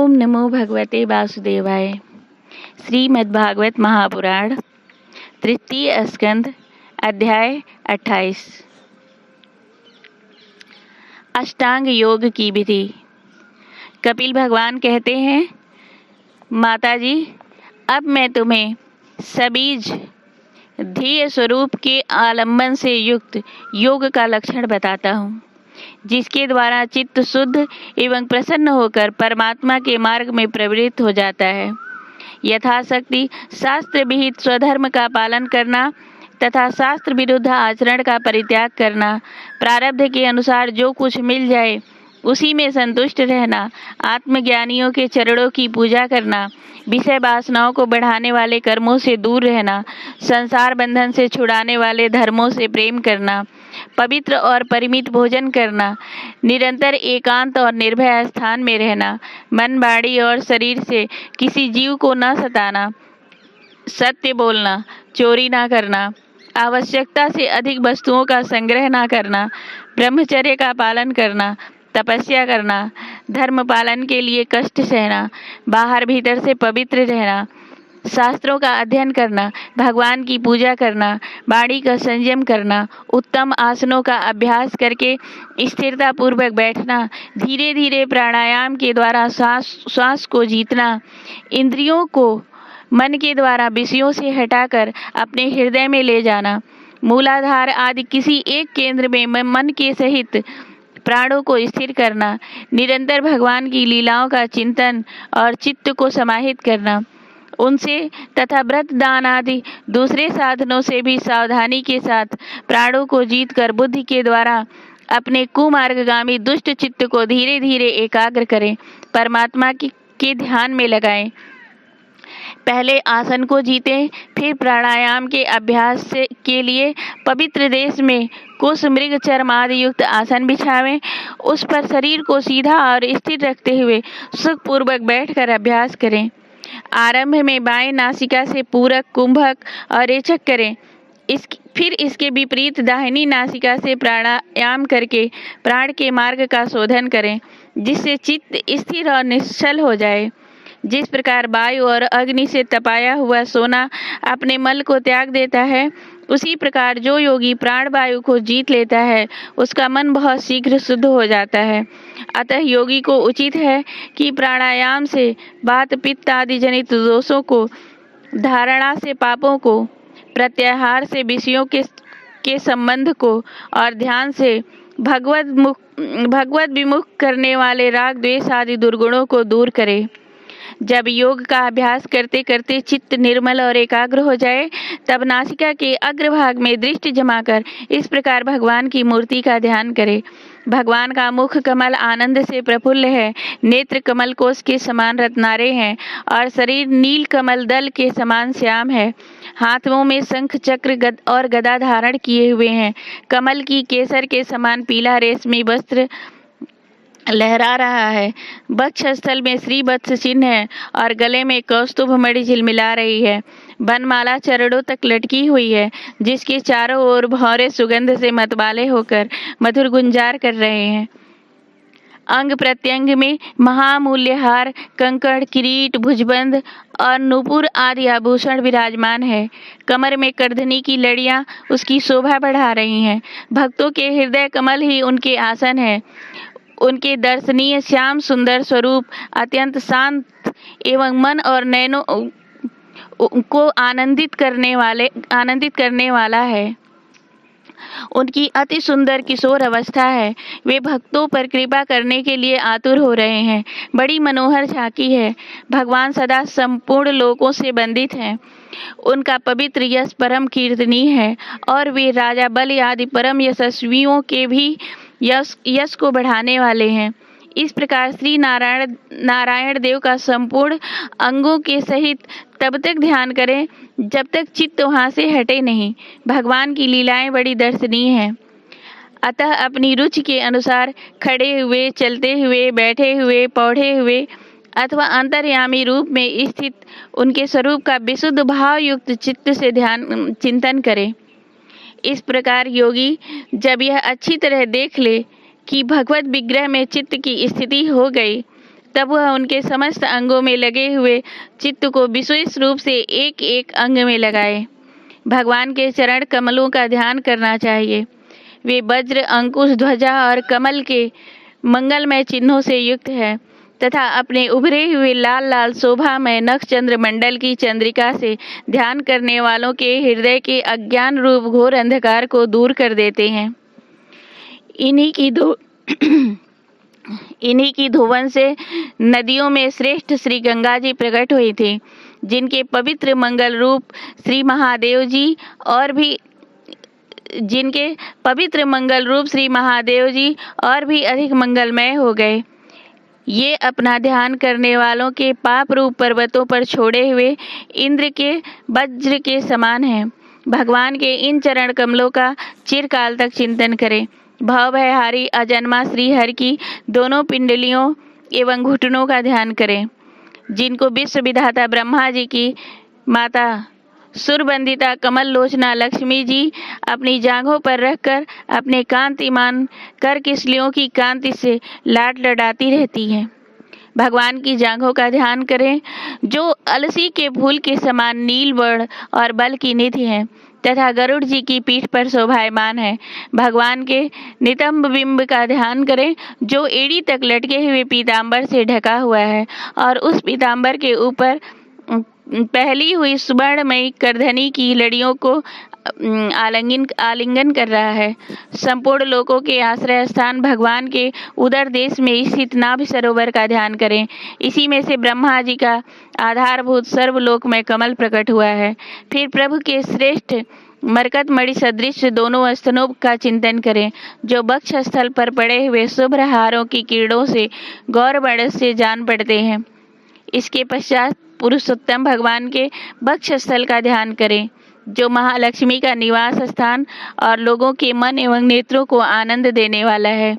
ओम नमो भगवते वासुदेवाय। श्रीमद्भागवत महापुराण तृतीय स्कंद अध्याय 28। अष्टांग योग की विधि। कपिल भगवान कहते हैं, माताजी, अब मैं तुम्हें सबीज ध्येय स्वरूप के आलंबन से युक्त योग का लक्षण बताता हूँ, जिसके द्वारा चित्त शुद्ध एवं प्रसन्न होकर परमात्मा के मार्ग में प्रवृत्त हो जाता है। यथाशक्ति शास्त्र विहित स्वधर्म का पालन करना तथा शास्त्र विरुद्ध आचरण का परित्याग करना, प्रारब्ध के अनुसार जो कुछ मिल जाए उसी में संतुष्ट रहना, आत्मज्ञानियों के चरणों की पूजा करना, विषय वासनाओं को बढ़ाने वाले कर्मों से दूर रहना, संसार बंधन से छुड़ाने वाले धर्मों से प्रेम करना, पवित्र और परिमित भोजन करना, निरंतर एकांत और निर्भय स्थान में रहना, मन, वाणी और शरीर से किसी जीव को न सताना, सत्य बोलना, चोरी ना करना, आवश्यकता से अधिक वस्तुओं का संग्रह ना करना, ब्रह्मचर्य का पालन करना, तपस्या करना, धर्म पालन के लिए कष्ट सहना, बाहर भीतर से पवित्र रहना, शास्त्रों का अध्ययन करना, भगवान की पूजा करना, वाणी का संयम करना, उत्तम आसनों का अभ्यास करके स्थिरता पूर्वक बैठना, धीरे धीरे प्राणायाम के द्वारा श्वास को जीतना, इंद्रियों को मन के द्वारा विषयों से हटाकर अपने हृदय में ले जाना, मूलाधार आदि किसी एक केंद्र में मन के सहित प्राणों को स्थिर करना, निरंतर भगवान की लीलाओं का चिंतन और चित्त को समाहित करना, उनसे तथा व्रत दान आदि दूसरे साधनों से भी सावधानी के साथ प्राणों को जीतकर बुद्धि के द्वारा अपने कुमार्गगामी दुष्ट चित्त को धीरे धीरे एकाग्र करें, परमात्मा के ध्यान में लगाएं। पहले आसन को जीतें, फिर प्राणायाम के अभ्यास के लिए पवित्र देश में कुश मृग चर्म आदि युक्त आसन बिछावें। उस पर शरीर को सीधा और स्थिर रखते हुए सुखपूर्वक बैठकर अभ्यास करें। आरंभ में बाएं नासिका से पूरक, कुंभक और रेचक करें। फिर इसके विपरीत दाहिनी नासिका से प्राणायाम करके प्राण के मार्ग का शोधन करें, जिससे चित्त स्थिर और निश्चल हो जाए। जिस प्रकार वायु और अग्नि से तपाया हुआ सोना अपने मल को त्याग देता है, उसी प्रकार जो योगी प्राण वायु को जीत लेता है, उसका मन बहुत शीघ्र शुद्ध हो जाता है। अतः योगी को उचित है कि प्राणायाम से वात पित्त आदि जनित दोषों को, धारणा से पापों को, प्रत्याहार से विषयों के संबंध को और ध्यान से भगवत विमुख करने वाले राग द्वेष आदि दुर्गुणों को दूर करे। जब योग का अभ्यास करते करते चित्त निर्मल और एकाग्र हो जाए, तब नासिका के अग्रभाग में दृष्टि जमाकर इस प्रकार भगवान की मूर्ति का ध्यान करें। भगवान का मुख कमल आनंद से प्रफुल्ल है, नेत्र कमल कोश के समान रत्नारे हैं और शरीर नील कमल दल के समान श्याम है। हाथों में शंख चक्र और गदा धारण किए हुए हैं। कमल की केसर के समान पीला रेशमी वस्त्र लहरा रहा है। वक्ष स्थल में श्री वत्स चिन्ह है और गले में कौस्तुभ मणि झिलमिला रही है। बनमाला चरणों तक लटकी हुई है, जिसके चारों ओर भौरे सुगंध से मतवाले होकर मधुर गुंजार कर रहे हैं। अंग प्रत्यंग में महामूल्यहार, कंकड़, किरीट, भुजबंद और नूपुर आदि आभूषण विराजमान है। कमर में करधनी की लड़ियां उसकी शोभा बढ़ा रही हैं। भक्तों के हृदय कमल ही उनके आसन है। उनके दर्शनीय श्याम सुंदर स्वरूप अत्यंत शांत एवं मन और नैनों को आनंदित करने वाला है। उनकी अति सुंदर किशोर अवस्था है। वे भक्तों पर कृपा करने के लिए आतुर हो रहे हैं। बड़ी मनोहर झांकी है। भगवान सदा संपूर्ण लोकों से बंदित हैं। उनका पवित्र यश परम कीर्तनीय है और वे राजा बलि आदि परम यशस्वियों के भी यश को बढ़ाने वाले हैं। इस प्रकार श्री नारायण देव का संपूर्ण अंगों के सहित तब तक ध्यान करें जब तक चित्त वहां से हटे नहीं। भगवान की लीलाएं बड़ी दर्शनीय हैं। अतः अपनी रुचि के अनुसार खड़े हुए, चलते हुए, बैठे हुए, पौधे हुए अथवा अंतर्यामी रूप में स्थित उनके स्वरूप का विशुद्ध भाव युक्त चित्त से ध्यान चिंतन करें। इस प्रकार योगी जब यह अच्छी तरह देख ले कि भगवत विग्रह में चित्त की स्थिति हो गई, तब वह उनके समस्त अंगों में लगे हुए चित्त को विशेष रूप से एक एक अंग में लगाए। भगवान के चरण कमलों का ध्यान करना चाहिए। वे वज्र, अंकुश, ध्वजा और कमल के मंगलमय चिन्हों से युक्त है तथा अपने उभरे हुए लाल लाल शोभामय नख चंद्र मंडल की चंद्रिका से ध्यान करने वालों के हृदय के अज्ञान रूप घोर अंधकार को दूर कर देते हैं। इन्हीं की धुवन से नदियों में श्रेष्ठ श्री गंगा जी प्रकट हुई थी, जिनके पवित्र मंगल रूप श्री महादेव जी और भी अधिक मंगलमय हो गए। ये अपना ध्यान करने वालों के पाप रूप पर्वतों पर छोड़े हुए इंद्र के वज्र के समान हैं। भगवान के इन चरण कमलों का चिरकाल तक चिंतन करें। भवभयहारी अजन्मा श्री हरि की दोनों पिंडलियों एवं घुटनों का ध्यान करें, जिनको विश्व विधाता ब्रह्मा जी की माता सुरबंदिता कमल लोचना लक्ष्मी जी अपनी जांघों पर रखकर अपने कांतिमान कर किसलियों की कांति से लाड लडाती रहती हैं। भगवान की जांघों का ध्यान करें, जो अलसी के फूल के समान नील वर्ण और बल की निधि हैं तथा गरुड़ जी की पीठ पर शोभायमान है। भगवान के नितंब बिंब का ध्यान करें, जो एड़ी तक लटके हुए पीतांबर से ढका हुआ है और उस पीतांबर के ऊपर पहली हुई सुवर्णमयी करधनी की लड़ियों को आलिंगन कर रहा है। संपूर्ण लोकों के आश्रय स्थान भगवान के उदर देश में स्थित नाभि सरोवर का ध्यान करें। इसी में से ब्रह्मा जी का आधारभूत सर्वलोक में कमल प्रकट हुआ है। फिर प्रभु के श्रेष्ठ मरकत मणि सदृश दोनों स्तनों का चिंतन करें, जो वक्ष स्थल पर पड़े हुए शुभ्र हारों की किरणों से गौरवर्ण से जान पड़ते हैं। इसके पश्चात पुरुषोत्तम भगवान के वक्ष स्थल का ध्यान करें, जो महालक्ष्मी का निवास स्थान और लोगों के मन एवं नेत्रों को आनंद देने वाला है।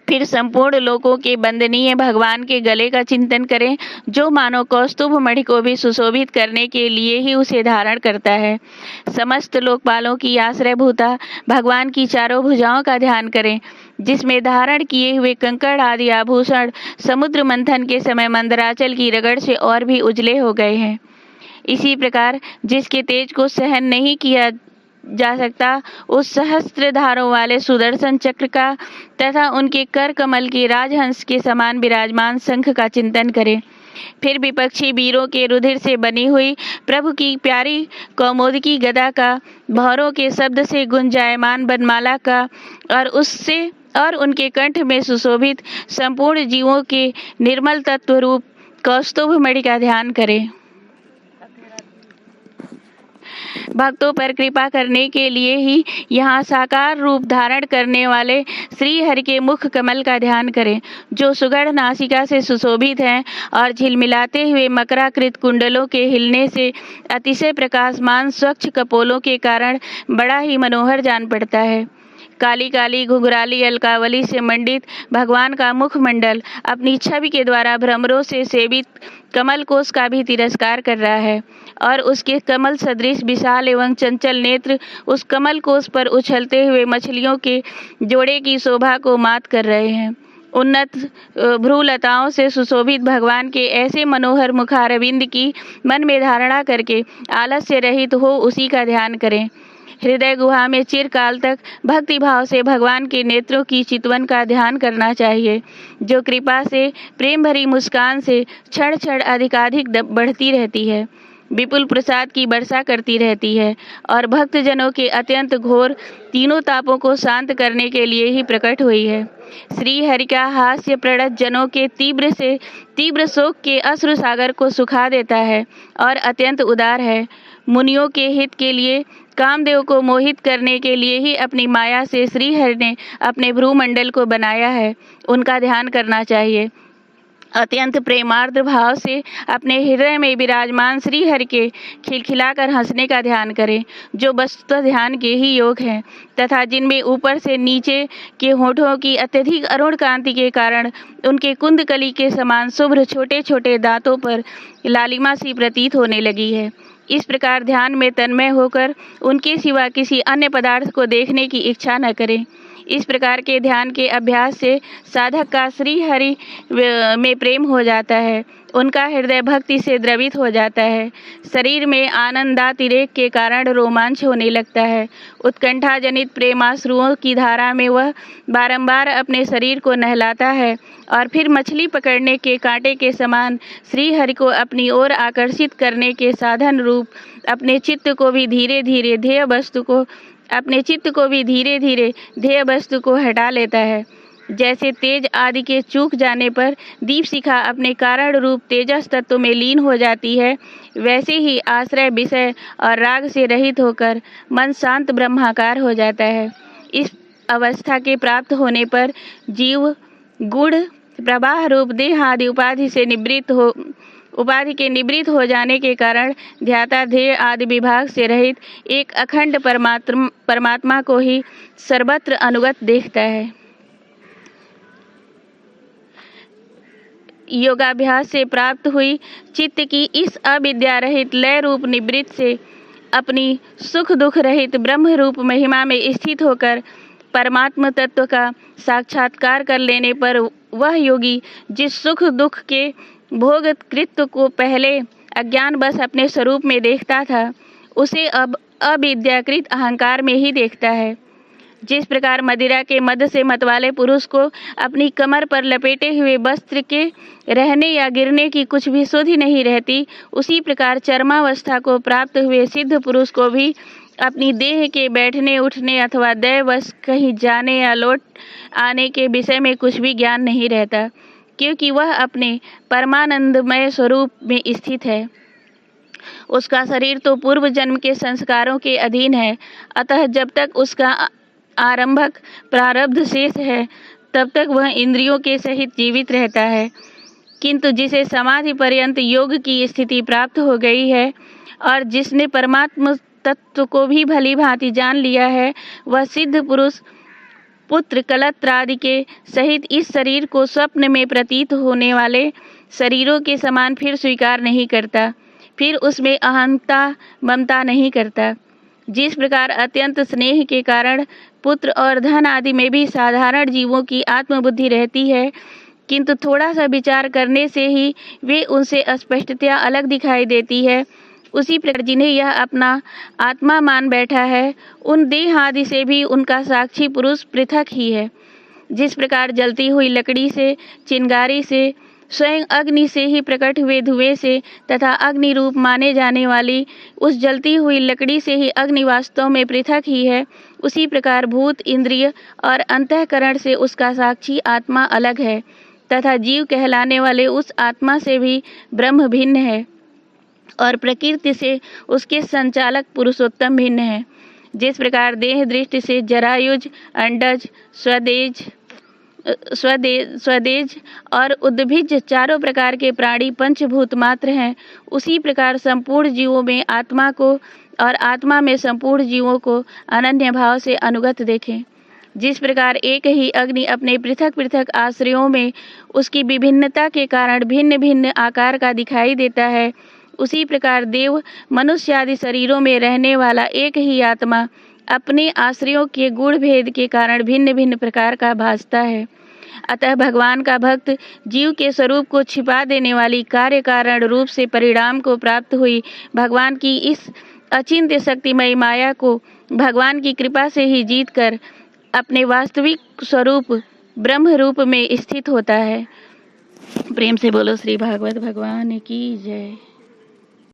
फिर संपूर्ण लोकों के वंदनीय भगवान के गले का चिंतन करें, जो मानो कौस्तुभ मणि को भी सुशोभित करने के लिए ही उसे धारण करता है। समस्त लोकपालों की आश्रयभूता भगवान की चारों भुजाओं का ध्यान करें, जिसमें धारण किए हुए कंकड़ आदि आभूषण समुद्र मंथन के समय मंदराचल की रगड़ से और भी उजले हो गए हैं। इसी प्रकार जिसके तेज को सहन नहीं किया जा सकता, उस सहस्त्र धारों वाले सुदर्शन चक्र का तथा उनके कर कमल के राजहंस के समान विराजमान शंख का चिंतन करें। फिर विपक्षी वीरों के रुधिर से बनी हुई प्रभु की प्यारी कौमोदकी गदा का, भौरों के शब्द से गुंजायमान बनमाला का और उनके कंठ में सुशोभित संपूर्ण जीवों के निर्मल तत्व रूप कौस्तुभ मणि का ध्यान करें। भक्तों पर कृपा करने के लिए ही यहाँ साकार रूप धारण करने वाले श्री हरि के मुख कमल का ध्यान करें, जो सुगढ़ नासिका से सुशोभित हैं और झिलमिलाते हुए मकराकृत कुंडलों के हिलने से अतिशय प्रकाशमान स्वच्छ कपोलों के कारण बड़ा ही मनोहर जान पड़ता है। काली काली घुंघराली अलकावली से मंडित भगवान का मुखमंडल अपनी छवि के द्वारा भ्रमरों से सेवित कमल कोश का भी तिरस्कार कर रहा है और उसके कमल सदृश विशाल एवं चंचल नेत्र उस कमल कोश पर उछलते हुए मछलियों के जोड़े की शोभा को मात कर रहे हैं। उन्नत भ्रूलताओं से सुशोभित भगवान के ऐसे मनोहर मुखारविंद की मन में धारणा करके आलस्य रहित हो उसी का ध्यान करें। हृदय गुहा में चिरकाल तक भक्ति भाव से भगवान के नेत्रों की चितवन का ध्यान करना चाहिए, जो कृपा से प्रेम भरी मुस्कान से क्षण क्षण अधिकाधिक बढ़ती रहती है, विपुल प्रसाद की वर्षा करती रहती है और भक्तजनों के अत्यंत घोर तीनों तापों को शांत करने के लिए ही प्रकट हुई है। श्री हरि का हास्य प्रणत जनों के तीव्र शोक के अश्रु सागर को सुखा देता है और अत्यंत उदार है। मुनियों के हित के लिए, कामदेव को मोहित करने के लिए ही अपनी माया से श्री हरि ने अपने भ्रूमंडल को बनाया है, उनका ध्यान करना चाहिए। अत्यंत प्रेमार्द्र भाव से अपने हृदय में विराजमान श्री हरि के खिलखिलाकर हंसने का ध्यान करें, जो वस्तुतः ध्यान के ही योग हैं तथा जिनमें ऊपर से नीचे के होठों की अत्यधिक अरुण कांति के कारण उनके कुंदकली के समान शुभ्र छोटे छोटे दांतों पर लालिमा सी प्रतीत होने लगी है। इस प्रकार ध्यान में तन्मय होकर उनके सिवा किसी अन्य पदार्थ को देखने की इच्छा न करें। इस प्रकार के ध्यान के अभ्यास से साधक का श्री हरि में प्रेम हो जाता है, उनका हृदय भक्ति से द्रवित हो जाता है, शरीर में आनंदातिरेक के कारण रोमांच होने लगता है, उत्कंठा जनित प्रेमाश्रुओं की धारा में वह बारंबार अपने शरीर को नहलाता है और फिर मछली पकड़ने के कांटे के समान श्री हरि को अपनी ओर आकर्षित करने के साधन रूप अपने चित्त को भी धीरे धीरे ध्येय वस्तु को हटा लेता है। जैसे तेज आदि के चूक जाने पर दीप शिखा अपने कारण रूप तेजस तत्व में लीन हो जाती है, वैसे ही आश्रय विषय और राग से रहित होकर मन शांत ब्रह्माकार हो जाता है। इस अवस्था के प्राप्त होने पर जीव गुण प्रवाह रूप देह आदि उपाधि के निवृत्त हो जाने के कारण ध्याता ध्येय आदि विभाग से रहित एक अखंड परमात्मा को ही सर्वत्र अनुगत देखता है। योगाभ्यास से प्राप्त हुई चित्त की इस अविद्या रहित लय रूप निवृत्त से अपनी सुख दुख रहित ब्रह्म रूप महिमा में स्थित होकर परमात्म तत्व का साक्षात्कार कर लेने पर वह योगी जिस सुख दुख के भोग कृत्य को पहले अज्ञान बस अपने स्वरूप में देखता था, उसे अब अविद्याकृत अहंकार में ही देखता है। जिस प्रकार मदिरा के मद से मतवाले पुरुष को अपनी कमर पर लपेटे हुए वस्त्र के रहने या गिरने की कुछ भी सुधि नहीं रहती, उसी प्रकार चरमावस्था को प्राप्त हुए सिद्ध पुरुष को भी अपनी देह के बैठने उठने अथवा दैवश कहीं जाने या लौट आने के विषय में कुछ भी ज्ञान नहीं रहता, क्योंकि वह अपने परमानंदमय स्वरूप में स्थित है। उसका शरीर तो पूर्व जन्म के संस्कारों के अधीन है, अतः जब तक उसका आरंभक प्रारब्ध शेष है तब तक वह इंद्रियों के सहित जीवित रहता है। किंतु जिसे समाधि पर्यंत योग की स्थिति प्राप्त हो गई है और जिसने परमात्म तत्व को भी भली भांति जान लिया है, वह सिद्ध पुरुष पुत्र कलत्र आदि के सहित इस शरीर को स्वप्न में प्रतीत होने वाले शरीरों के समान फिर स्वीकार नहीं करता, फिर उसमें अहंता ममता नहीं करता। जिस प्रकार अत्यंत स्नेह के कारण पुत्र और धन आदि में भी साधारण जीवों की आत्मबुद्धि रहती है, किंतु थोड़ा सा विचार करने से ही वे उनसे स्पष्टतया अलग दिखाई देती है, उसी प्रकार जिन्हें यह अपना आत्मा मान बैठा है, उन देह आदि से भी उनका साक्षी पुरुष पृथक ही है। जिस प्रकार जलती हुई लकड़ी से, चिंगारी से, स्वयं अग्नि से ही प्रकट हुए धुएं से तथा अग्नि रूप माने जाने वाली उस जलती हुई लकड़ी से ही अग्नि वास्तव में पृथक ही है, उसी प्रकार भूत इंद्रिय और अंतःकरण से उसका साक्षी आत्मा अलग है तथा जीव कहलाने वाले उस आत्मा से भी ब्रह्म भिन्न है और प्रकृति से उसके संचालक पुरुषोत्तम भिन्न है। जिस प्रकार देह दृष्टि से जरायुज, अंडज, स्वदेज और उद्भिज चारों प्रकार के प्राणी पंचभूत मात्र हैं, उसी प्रकार संपूर्ण जीवों में आत्मा को और आत्मा में संपूर्ण जीवों को अनन्य भाव से अनुगत देखें। जिस प्रकार एक ही अग्नि अपने पृथक पृथक आश्रयों में उसकी विभिन्नता के कारण भिन्न भिन्न आकार का दिखाई देता है, उसी प्रकार देव मनुष्य आदि शरीरों में रहने वाला एक ही आत्मा अपने आश्रयों के गुण भेद के कारण भिन्न भिन्न प्रकार का भासता है। अतः भगवान का भक्त जीव के स्वरूप को छिपा देने वाली कार्य कारण रूप से परिणाम को प्राप्त हुई भगवान की इस अचिंत्य शक्तिमयी माया को भगवान की कृपा से ही जीतकर अपने वास्तविक स्वरूप ब्रह्म रूप में स्थित होता है। प्रेम से बोलो श्री भागवत भगवान की जय।